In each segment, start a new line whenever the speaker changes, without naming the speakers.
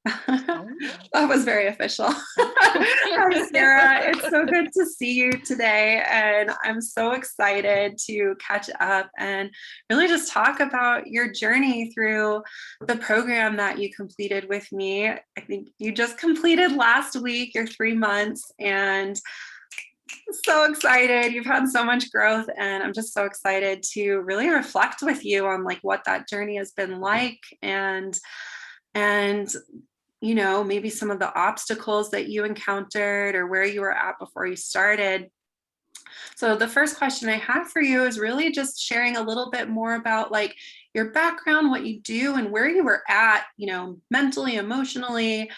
Oh.
That was very official. Hi, Sarah. It's so good to see you today. And I'm so excited to catch up and really just talk about your journey through the program that you completed with me. I think you just completed last week, your 3 months, and so excited. You've had so much growth, and I'm just so excited to really reflect with you on like what that journey has been like, and maybe some of the obstacles that you encountered or where you were at before you started. So the first question I have for you is really just sharing a little bit more about like your background, what you do, and where you were at, mentally, emotionally,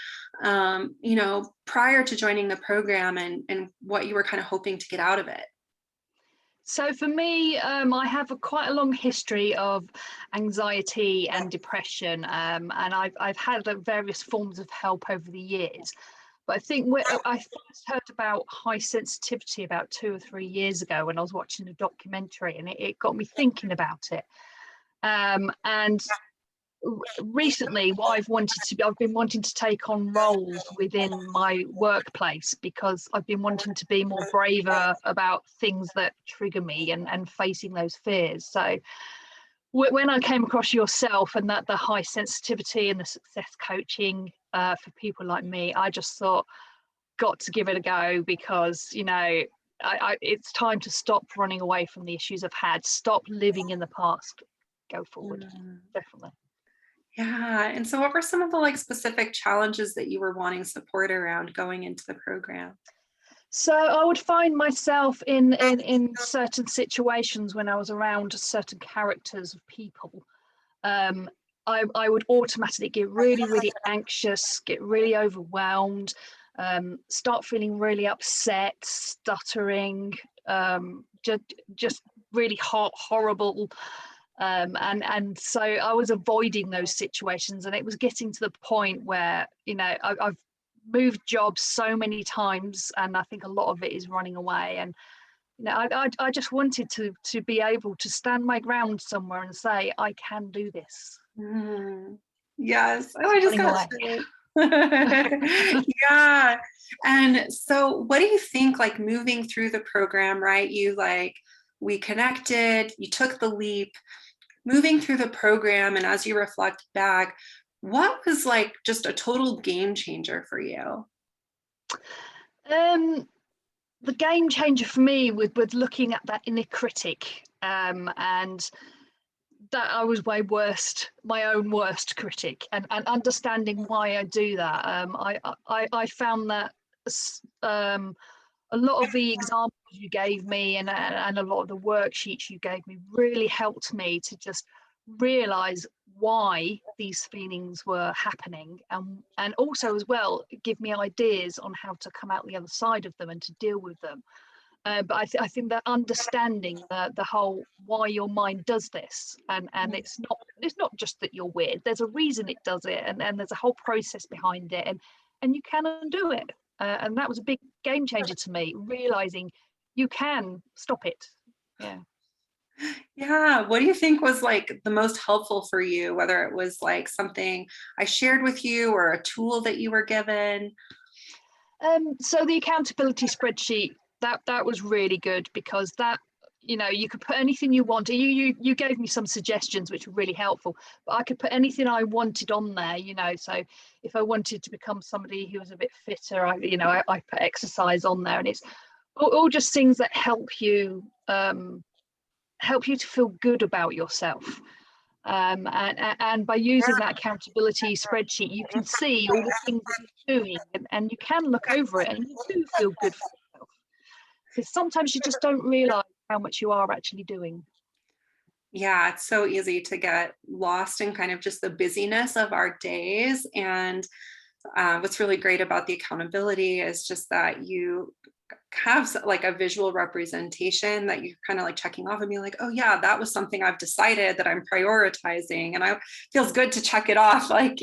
prior to joining the program, and what you were kind of hoping to get out of it.
So for me, I have quite a long history of anxiety and depression, and I've had various forms of help over the years. But I think I first heard about high sensitivity about 2 or 3 years ago when I was watching a documentary, and it got me thinking about it. And recently, I've been wanting to take on roles within my workplace because I've been wanting to be more braver about things that trigger me and facing those fears. So when I came across yourself and that the high sensitivity and the success coaching for people like me, I just thought, got to give it a go, because it's time to stop running away from the issues I've had, stop living in the past, go forward. Definitely.
Yeah. And so what were some of the like specific challenges that you were wanting support around going into the program?
So I would find myself in certain situations when I was around certain characters of people. I would automatically get really, really anxious, get really overwhelmed, start feeling really upset, stuttering, just really horrible. And so I was avoiding those situations, and it was getting to the point where I've moved jobs so many times, and I think a lot of it is running away. And I just wanted to be able to stand my ground somewhere and say, I can do this.
Yes. Oh, I just got it. Yeah. And so what do you think, like moving through the program, right? We connected, you took the leap, moving through the program, and as you reflect back, what was like just a total game changer for you?
The game changer for me was looking at that inner critic, and that I was my own worst critic, and understanding why I do that. I found that a lot of the examples you gave me and a lot of the worksheets you gave me really helped me to just realize why these feelings were happening, and also as well give me ideas on how to come out the other side of them and to deal with them. But I think that understanding the whole why your mind does this, and it's not just that you're weird. There's a reason it does it, and there's a whole process behind it, and you can undo it. And that was a big game changer to me, realizing you can stop it. Yeah.
Yeah. What do you think was like the most helpful for you, whether it was like something I shared with you or a tool that you were given?
So the accountability spreadsheet, that was really good, because that, you could put anything you want. You gave me some suggestions which were really helpful, but I could put anything I wanted on there. So if I wanted to become somebody who was a bit fitter, I put exercise on there, and it's all just things that help you to feel good about yourself. And by using that accountability spreadsheet, you can see all the things that you're doing, and you can look over it, and you do feel good for yourself, because sometimes you just don't realize how much you are actually doing.
Yeah, it's so easy to get lost in kind of just the busyness of our days. And what's really great about the accountability is just that you have like a visual representation that you're kind of like checking off and being like, oh yeah, that was something I've decided that I'm prioritizing, and it feels good to check it off, like, at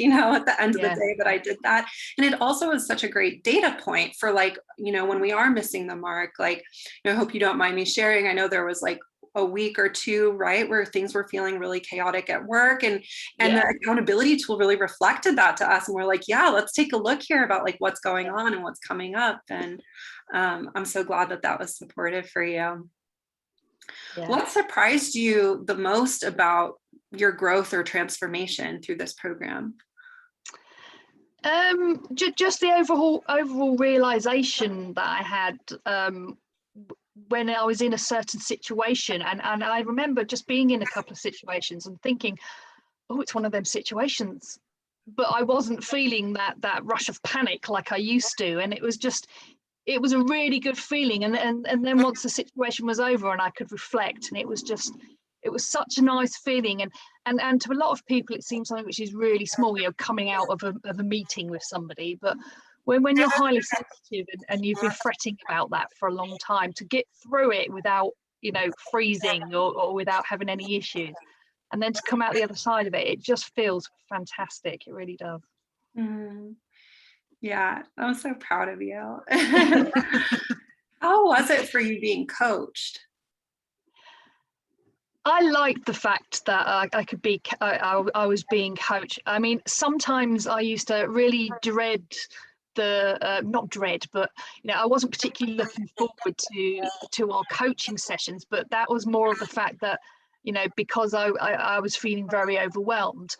the end of the day that I did that. And it also is such a great data point for like, when we are missing the mark, like, I hope you don't mind me sharing. I know there was like a week or two, right, where things were feeling really chaotic at work, and
Yeah.
the accountability tool really reflected that to us, and we're like, yeah, let's take a look here about like what's going on and what's coming up. And I'm so glad that that was supportive for you.
Yeah.
What surprised you the most about your growth or transformation through this program?
Just the overall realization that I had when I was in a certain situation, and I remember just being in a couple of situations and thinking, oh, it's one of them situations, but I wasn't feeling that rush of panic like I used to, and it was a really good feeling. And then once the situation was over and I could reflect, and it was such a nice feeling. And to a lot of people, it seems something which is really small, coming out of a meeting with somebody. But when you're highly sensitive and you've been fretting about that for a long time, to get through it without, freezing or without having any issues, and then to come out the other side of it, it just feels fantastic. It really does.
Mm, yeah, I'm so proud of you. How was it for you being coached?
I liked the fact that I could be, I was being coached. I mean, sometimes I used to really dread not dread, but I wasn't particularly looking forward to our coaching sessions. But that was more of the fact that, because I was feeling very overwhelmed.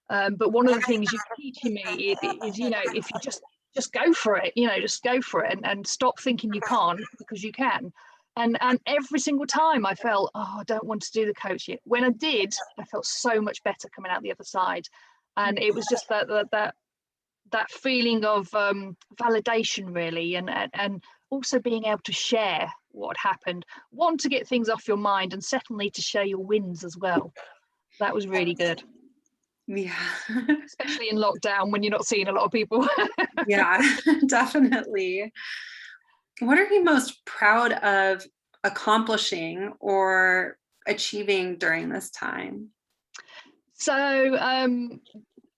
But one of the things you're teaching me is, if you just go for it, just go for it, and stop thinking you can't, because you can. And every single time I felt, oh, I don't want to do the coaching. When I did, I felt so much better coming out the other side. And it was just that feeling of validation, really, and also being able to share what happened. One, to get things off your mind, and secondly, to share your wins as well. That was really good.
Yeah.
Especially in lockdown when you're not seeing a lot of people.
Yeah, definitely. What are you most proud of accomplishing or achieving during this time?
So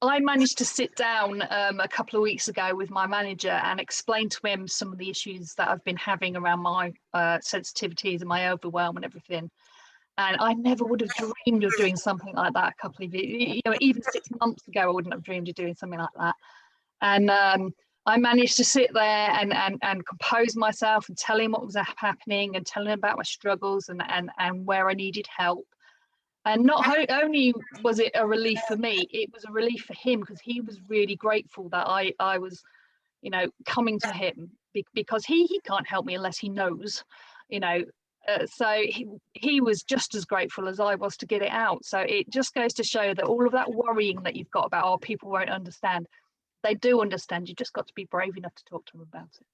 I managed to sit down a couple of weeks ago with my manager and explain to him some of the issues that I've been having around my sensitivities and my overwhelm and everything. And I never would have dreamed of doing something like that a couple of years, even 6 months ago, I wouldn't have dreamed of doing something like that. And I managed to sit there and compose myself and tell him what was happening, and tell him about my struggles and where I needed help. And not only was it a relief for me, it was a relief for him, because he was really grateful that I was, coming to him, because he can't help me unless he knows, you know. So he was just as grateful as I was to get it out. So it just goes to show that all of that worrying that you've got about, oh, people won't understand, they do understand. You just got to be brave enough to talk to them about it.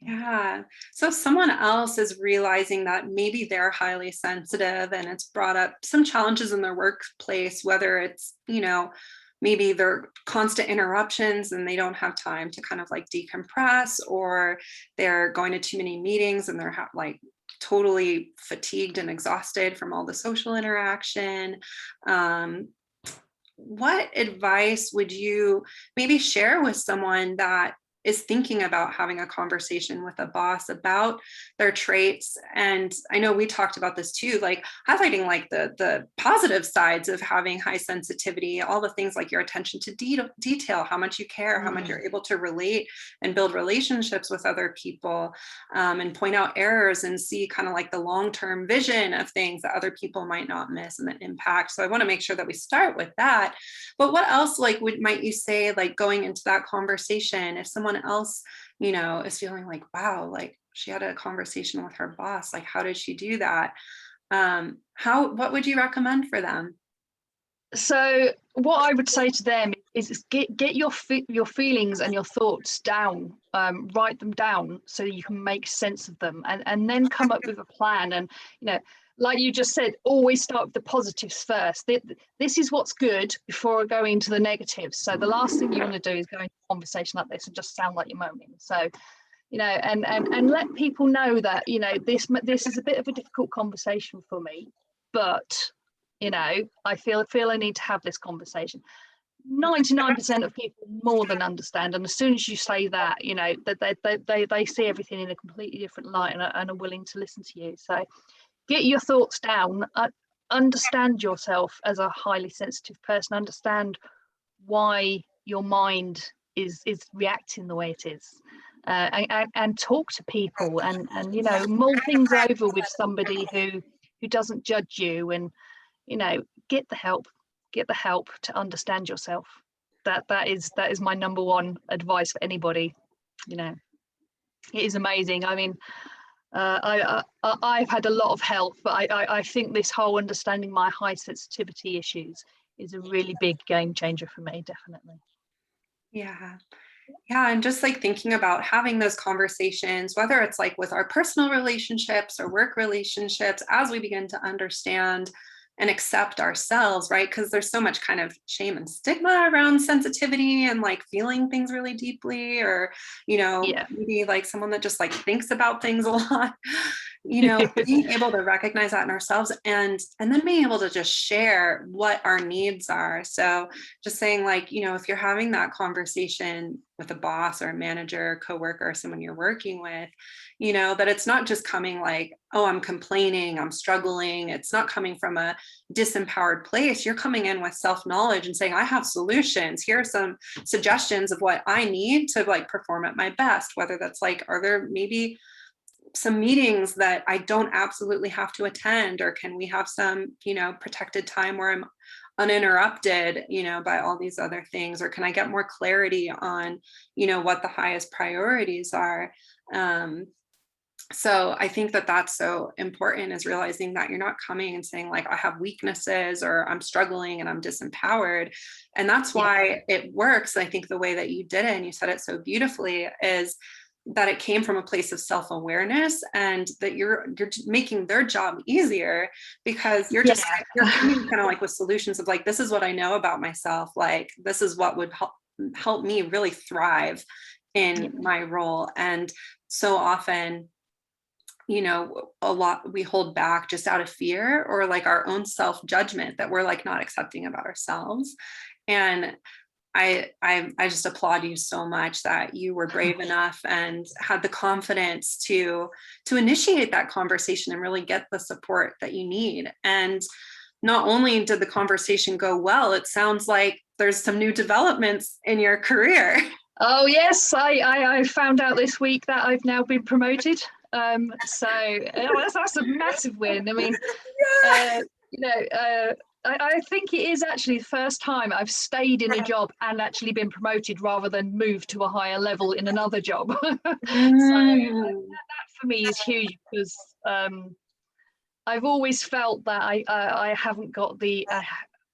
Yeah. So if someone else is realizing that maybe they're highly sensitive and it's brought up some challenges in their workplace, whether it's, maybe they're constant interruptions and they don't have time to kind of like decompress, or they're going to too many meetings and they're like totally fatigued and exhausted from all the social interaction. What advice would you maybe share with someone that is thinking about having a conversation with a boss about their traits? And I know we talked about this too, like highlighting like the positive sides of having high sensitivity, all the things like your attention to detail, how much you care, how much you're able to relate and build relationships with other people, and point out errors and see kind of like the long-term vision of things that other people might not miss and the impact. So I want to make sure that we start with that. But what else might you say, like going into that conversation, if someone else, is feeling like, wow, like she had a conversation with her boss, like how did she do that? What would you recommend for them?
So what I would say to them is get your feelings and your thoughts down, write them down so you can make sense of them, and then come up with a plan. And like you just said, always start with the positives first. This is what's good before going into the negatives. So the last thing you want to do is go into a conversation like this and just sound like you're moaning. So and let people know that this is a bit of a difficult conversation for me, but I feel I need to have this conversation. 99% of people more than understand, and as soon as you say that, that they see everything in a completely different light, and are willing to listen to you. So get your thoughts down, understand yourself as a highly sensitive person, understand why your mind is reacting the way it is, and talk to people, and mull things over with somebody who doesn't judge you, and get the help to understand yourself. That is my number one advice for anybody. It is amazing. I mean, I've had a lot of help, but I think this whole understanding my high sensitivity issues is a really big game changer for me, definitely.
Yeah. Yeah. And just like thinking about having those conversations, whether it's like with our personal relationships or work relationships, as we begin to understand and accept ourselves, right? Because there's so much kind of shame and stigma around sensitivity and like feeling things really deeply, or,
Yeah.
maybe like someone that just like thinks about things a lot, being able to recognize that in ourselves, and then being able to just share what our needs are. So just saying like, if you're having that conversation with a boss or a manager, coworker, or someone you're working with, that it's not just coming like, oh, I'm complaining, I'm struggling. It's not coming from a disempowered place. You're coming in with self-knowledge and saying, I have solutions. Here are some suggestions of what I need to like perform at my best, whether that's like, are there maybe some meetings that I don't absolutely have to attend, or can we have some, protected time where I'm uninterrupted, by all these other things, or can I get more clarity on, what the highest priorities are? So I think that that's so important, is realizing that you're not coming and saying like, I have weaknesses, or I'm struggling and I'm disempowered. And that's why it works. I think the way that you did it, and you said it so beautifully, is that it came from a place of self-awareness, and that you're making their job easier, because you're coming kind of like with solutions of like, this is what I know about myself, like this is what would help me really thrive in my role. And so often, a lot we hold back just out of fear, or like our own self-judgment that we're like not accepting about ourselves. And I just applaud you so much that you were brave enough and had the confidence to initiate that conversation and really get the support that you need. And not only did the conversation go well, it sounds like there's some new developments in your career.
Oh yes, I found out this week that I've now been promoted. So that's a massive win. I mean, I think it is actually the first time I've stayed in a job and actually been promoted, rather than moved to a higher level in another job. So that for me is huge, because I've always felt that I haven't got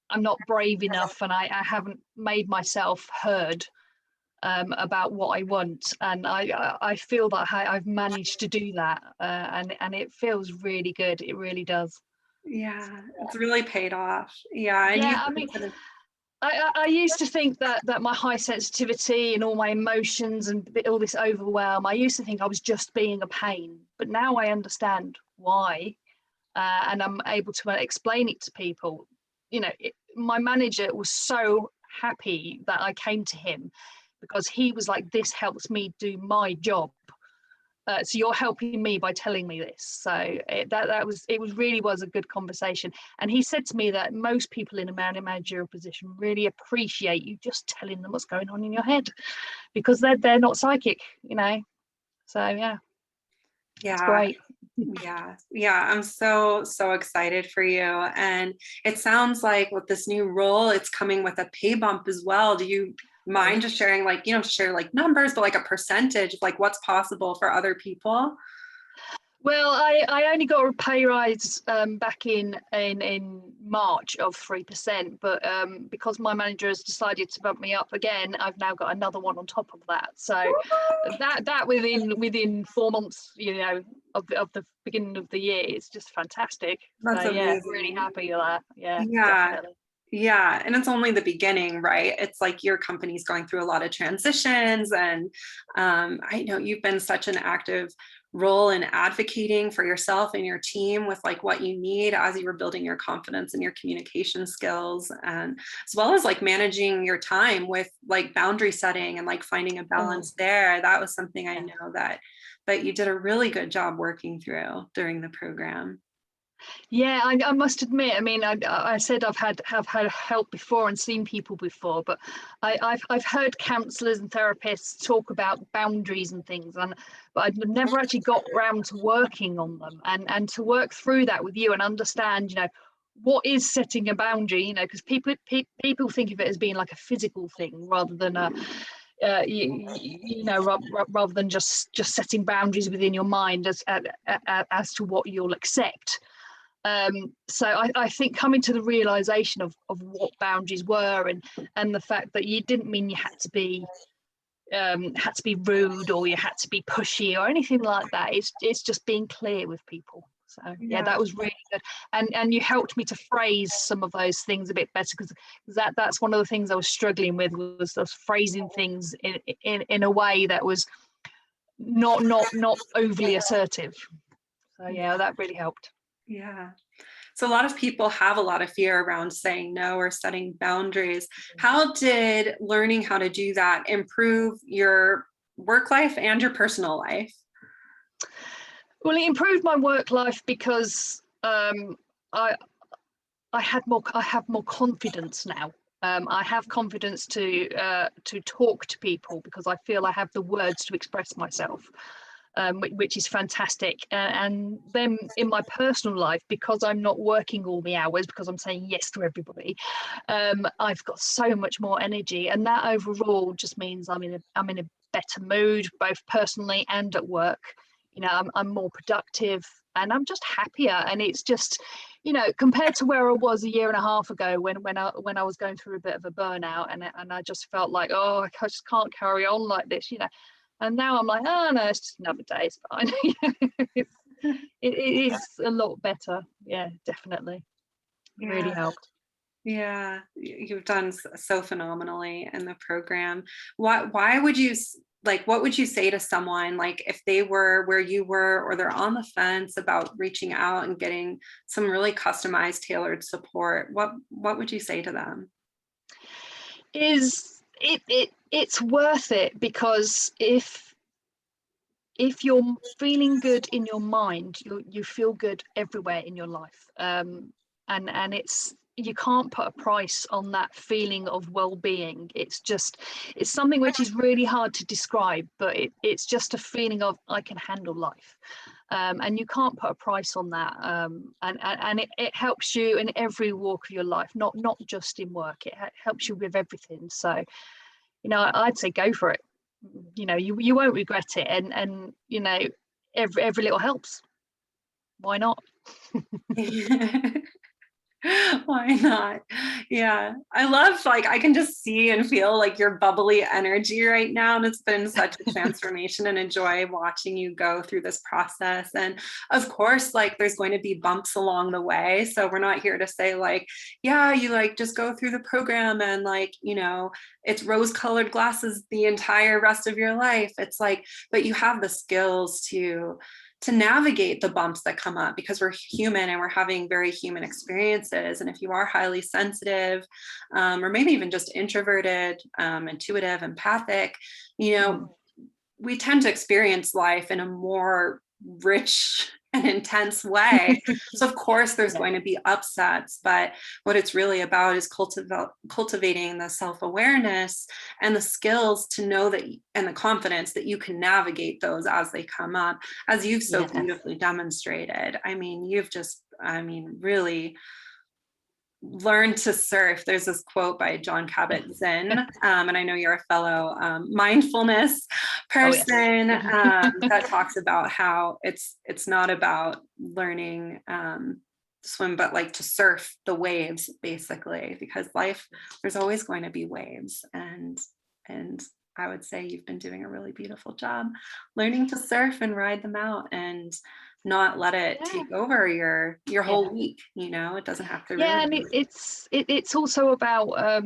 I'm not brave enough, and I haven't made myself heard about what I want, and I feel that I've managed to do that, and it feels really good. It really does.
Yeah, it's really paid off. Yeah, and
I mean, I used to think that my high sensitivity and all my emotions and all this overwhelm, I used to think I was just being a pain, but now I understand why, and I'm able to explain it to people. My manager was so happy that I came to him, because he was like, this helps me do my job, so you're helping me by telling me this. So it really was a good conversation. And he said to me that most people in a managerial position really appreciate you just telling them what's going on in your head, because they're not psychic, so it's great.
Yeah, I'm so excited for you. And it sounds like with this new role, it's coming with a pay bump as well. Do you mind just sharing, like, share like numbers, but like a percentage of like what's possible for other people?
Well, I only got a pay rise back in March of 3%, but because my manager has decided to bump me up again, I've now got another one on top of that. So that within 4 months, of the beginning of the year, it's just fantastic.
That's
so
amazing.
really happy with that. Yeah, definitely.
Yeah, and it's only the beginning, right? It's like your company's going through a lot of transitions, and I know you've been such an active role in advocating for yourself and your team with like what you need as you were building your confidence and your communication skills, and as well as like managing your time with like boundary setting and like finding a balance there. That was something I know that you did a really good job working through during the program.
Yeah, I must admit. I mean, I said have had help before and seen people before, but I've heard counsellors and therapists talk about boundaries and things, but I've never actually got around to working on them and to work through that with you and understand, what is setting a boundary, because people think of it as being like a physical thing rather than a rather than just setting boundaries within your mind as to what you'll accept. So I think coming to the realization of what boundaries were and the fact that you didn't mean you had to be rude or you had to be pushy or anything like that. It's just being clear with people. So yeah, that was really good, and you helped me to phrase some of those things a bit better, because that's one of the things I was struggling with, was those phrasing things in a way that was not overly assertive. So yeah, that really helped.
Yeah. So a lot of people have a lot of fear around saying no or setting boundaries. How did learning how to do that improve your work life and your personal life?
Well, it improved my work life because I have more confidence now. I have confidence to talk to people because I feel I have the words to express myself, which is fantastic. And then in my personal life, because I'm not working all the hours, because I'm saying yes to everybody, I've got so much more energy, and that overall just means I'm in a better mood, both personally and at work. I'm more productive and I'm just happier. And it's just, compared to where I was a year and a half ago when I was going through a bit of a burnout, and I just felt like, oh, I just can't carry on like this, And now I'm like, oh no, it's just another day, it's fine. it is a lot better. Yeah, definitely. It really helped.
Yeah, you've done so phenomenally in the program. Why would you what would you say to someone, like if they were where you were, or they're on the fence about reaching out and getting some really customized, tailored support? What would you say to them?
It's worth it, because if you're feeling good in your mind, you feel good everywhere in your life. And you can't put a price on that feeling of well-being. It's something which is really hard to describe, but it's just a feeling of, I can handle life. And you can't put a price on that. And it helps you in every walk of your life, not just in work. It helps you with everything. So, I'd say go for it. You won't regret it, and every little helps. Why not?
Why not? Yeah. I love, I can just see and feel your bubbly energy right now. And it's been such a transformation, and enjoy watching you go through this process. And of course, there's going to be bumps along the way. So we're not here to say yeah, you just go through the program and it's rose-colored glasses the entire rest of your life. It's but you have the skills to navigate the bumps that come up, because we're human and we're having very human experiences. And if you are highly sensitive, or maybe even just introverted, intuitive, empathic, we tend to experience life in a more rich and intense way. So of course there's going to be upsets, but what it's really about is cultivating the self-awareness and the skills to know that, and the confidence that you can navigate those as they come up, as you've so beautifully demonstrated. I mean, you've just, really learn to surf. There's this quote by John Kabat-Zinn, and I know you're a fellow mindfulness person, that talks about how it's not about learning swim, but to surf the waves, basically, because life, there's always going to be waves, and I would say you've been doing a really beautiful job learning to surf and ride them out, and not let it take over your whole week. It doesn't have to really.
And it's also about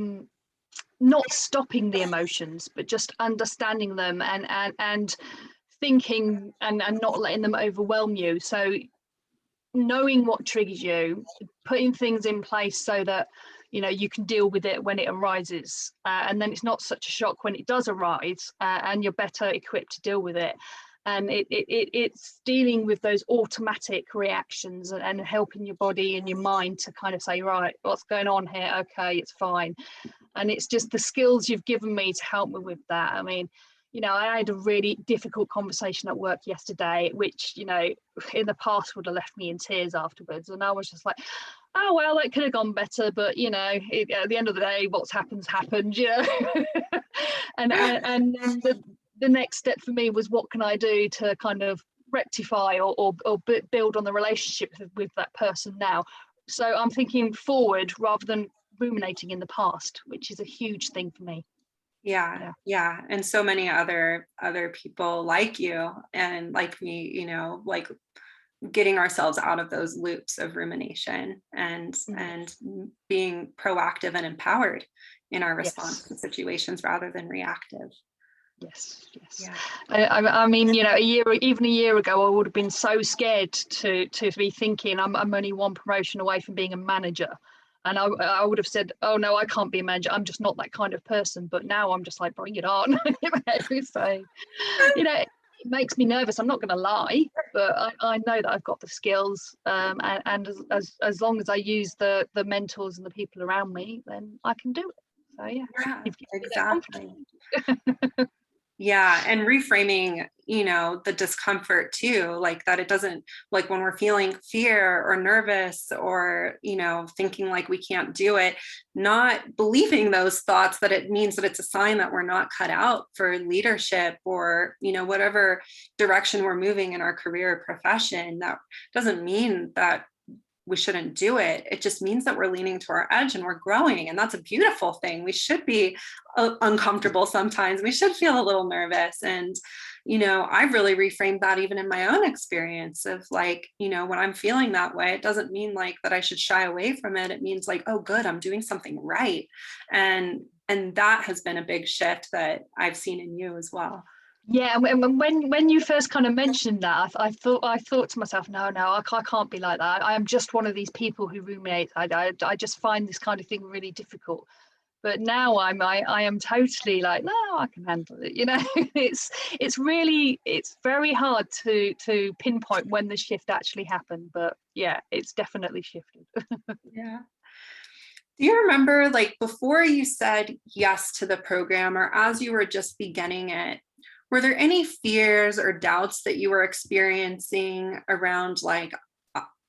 not stopping the emotions, but just understanding them and thinking and not letting them overwhelm you. So knowing what triggers you, putting things in place so that you can deal with it when it arises, and then it's not such a shock when it does arise, and you're better equipped to deal with it. and it's dealing with those automatic reactions and helping your body and your mind to kind of say, right, what's going on here? Okay, it's fine. And it's just the skills you've given me to help me with that. I mean, I had a really difficult conversation at work yesterday, which, in the past would have left me in tears afterwards. And I was just like, oh, well, that could have gone better. But, at the end of the day, what's happened. and then the next step for me was, what can I do to kind of rectify or build on the relationship with that person now? So I'm thinking forward rather than ruminating in the past, which is a huge thing for me.
Yeah. And so many other people like you and like me, like getting ourselves out of those loops of rumination and being proactive and empowered in our response to situations rather than reactive.
Yes.
Yeah.
I mean, even a year ago, I would have been so scared to be thinking I'm only one promotion away from being a manager. And I would have said, oh, no, I can't be a manager. I'm just not that kind of person. But now I'm just like, bring it on. So, it makes me nervous. I'm not going to lie, but I know that I've got the skills. And as long as I use the mentors and the people around me, then I can do it. So,
Yeah, exactly.
That
Yeah. And reframing, the discomfort too, like that it doesn't, like when we're feeling fear or nervous or, thinking like we can't do it, not believing those thoughts that it means that it's a sign that we're not cut out for leadership or, whatever direction we're moving in our career or profession. That doesn't mean that we shouldn't do it. It just means that we're leaning to our edge and we're growing. And that's a beautiful thing. We should be uncomfortable sometimes. We should feel a little nervous. And, I've really reframed that even in my own experience of like, when I'm feeling that way, it doesn't mean like that I should shy away from it. It means like, oh, good, I'm doing something right. And that has been a big shift that I've seen in you as well.
Yeah, and when you first kind of mentioned that, I thought to myself, no, I can't be like that. I am just one of these people who ruminate. I just find this kind of thing really difficult. But now I am totally like, no, I can handle it. It's very hard to pinpoint when the shift actually happened. But yeah, it's definitely shifted.
Yeah. Do you remember, like, before you said yes to the program or as you were just beginning it, were there any fears or doubts that you were experiencing around like,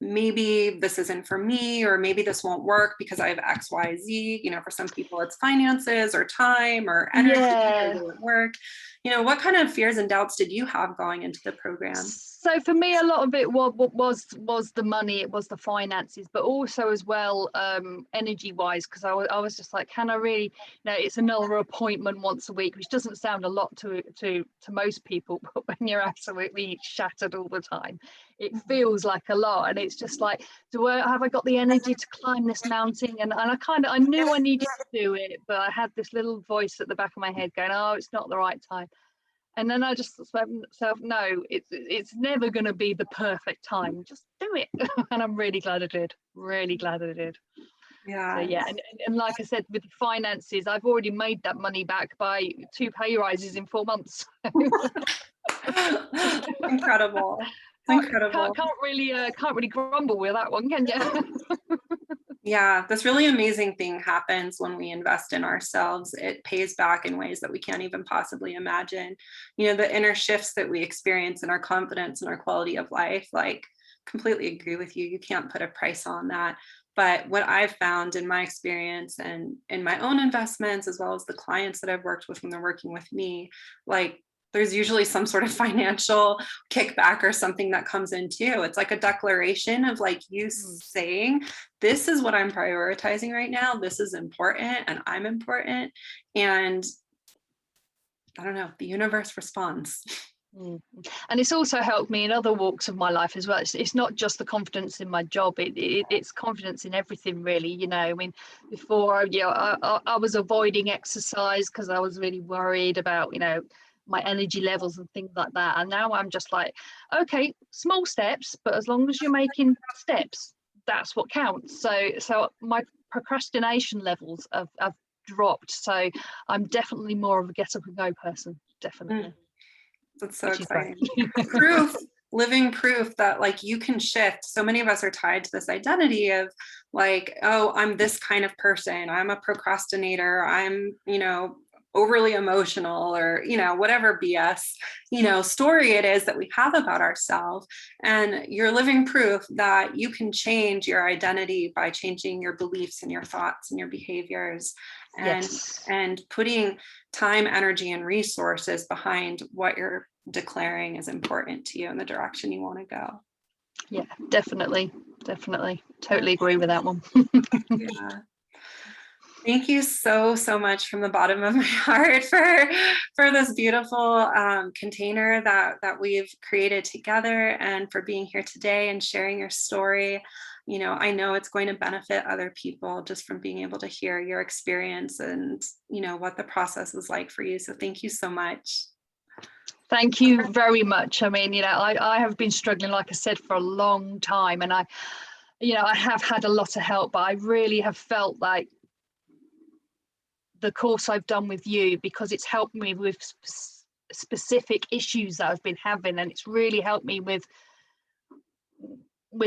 maybe this isn't for me, or maybe this won't work because I have X, Y, Z? For some people it's finances or time or energy or work. What kind of fears and doubts did you have going into the program?
So for me, a lot of it was the money, it was the finances, but also as well, energy wise, because I was just like, can I really, it's another appointment once a week, which doesn't sound a lot to most people, but when you're absolutely shattered all the time, it feels like a lot. And it's just like, have I got the energy to climb this mountain? And I knew I needed to do it, but I had this little voice at the back of my head going, oh, it's not the right time. And then I just said to myself, no, it's never going to be the perfect time. Just do it. And I'm really glad I did. Really glad I did.
Yeah.
So, yeah. And like I said, with the finances, I've already made that money back by 2 pay rises in 4 months.
Incredible. Incredible.
Can't really grumble with that one, can you?
Yeah, this really amazing thing happens when we invest in ourselves. It pays back in ways that we can't even possibly imagine. The inner shifts that we experience in our confidence and our quality of life, like, completely agree with you. You can't put a price on that. But what I've found in my experience and in my own investments, as well as the clients that I've worked with when they're working with me, like, there's usually some sort of financial kickback or something that comes in too. It's like a declaration of like you saying, this is what I'm prioritizing right now. This is important and I'm important. And I don't know, the universe responds.
And it's also helped me in other walks of my life as well. It's not just the confidence in my job, it's confidence in everything, really. I mean, before I was avoiding exercise because I was really worried about my energy levels and things like that, and now I'm just like, okay, small steps, but as long as you're making steps, that's what counts. So my procrastination levels have dropped, so I'm definitely more of a get up and go person, definitely.
That's so
which is great.
exciting. Proof, living proof that like you can shift. So many of us are tied to this identity of like, oh, I'm this kind of person. I'm a procrastinator. I'm, overly emotional, or, whatever BS, story it is that we have about ourselves. And you're living proof that you can change your identity by changing your beliefs and your thoughts and your behaviors, and
Yes.
and putting time, energy, and resources behind what you're declaring is important to you in the direction you want to go.
Yeah, definitely. Totally agree with that one.
Yeah. Thank you so much from the bottom of my heart for this beautiful container that we've created together, and for being here today and sharing your story. I know it's going to benefit other people just from being able to hear your experience and what the process was like for you. So thank you so much.
Thank you very much. I mean, I have been struggling, like I said, for a long time, and I have had a lot of help, but I really have felt like the course I've done with you, because it's helped me with specific issues that I've been having, and it's really helped me with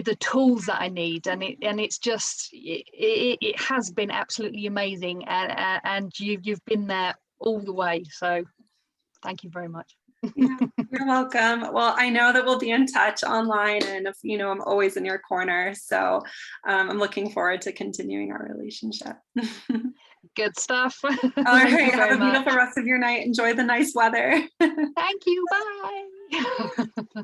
the tools that I need, and it's just it has been absolutely amazing, and you've been there all the way, so thank you very much.
Yeah, you're welcome. Well, I know that we'll be in touch online, and if I'm always in your corner, so I'm looking forward to continuing our relationship.
Good stuff.
All
Thank you
right, have
very
a beautiful
much.
rest of your night. Enjoy the nice weather.
Thank you. Bye.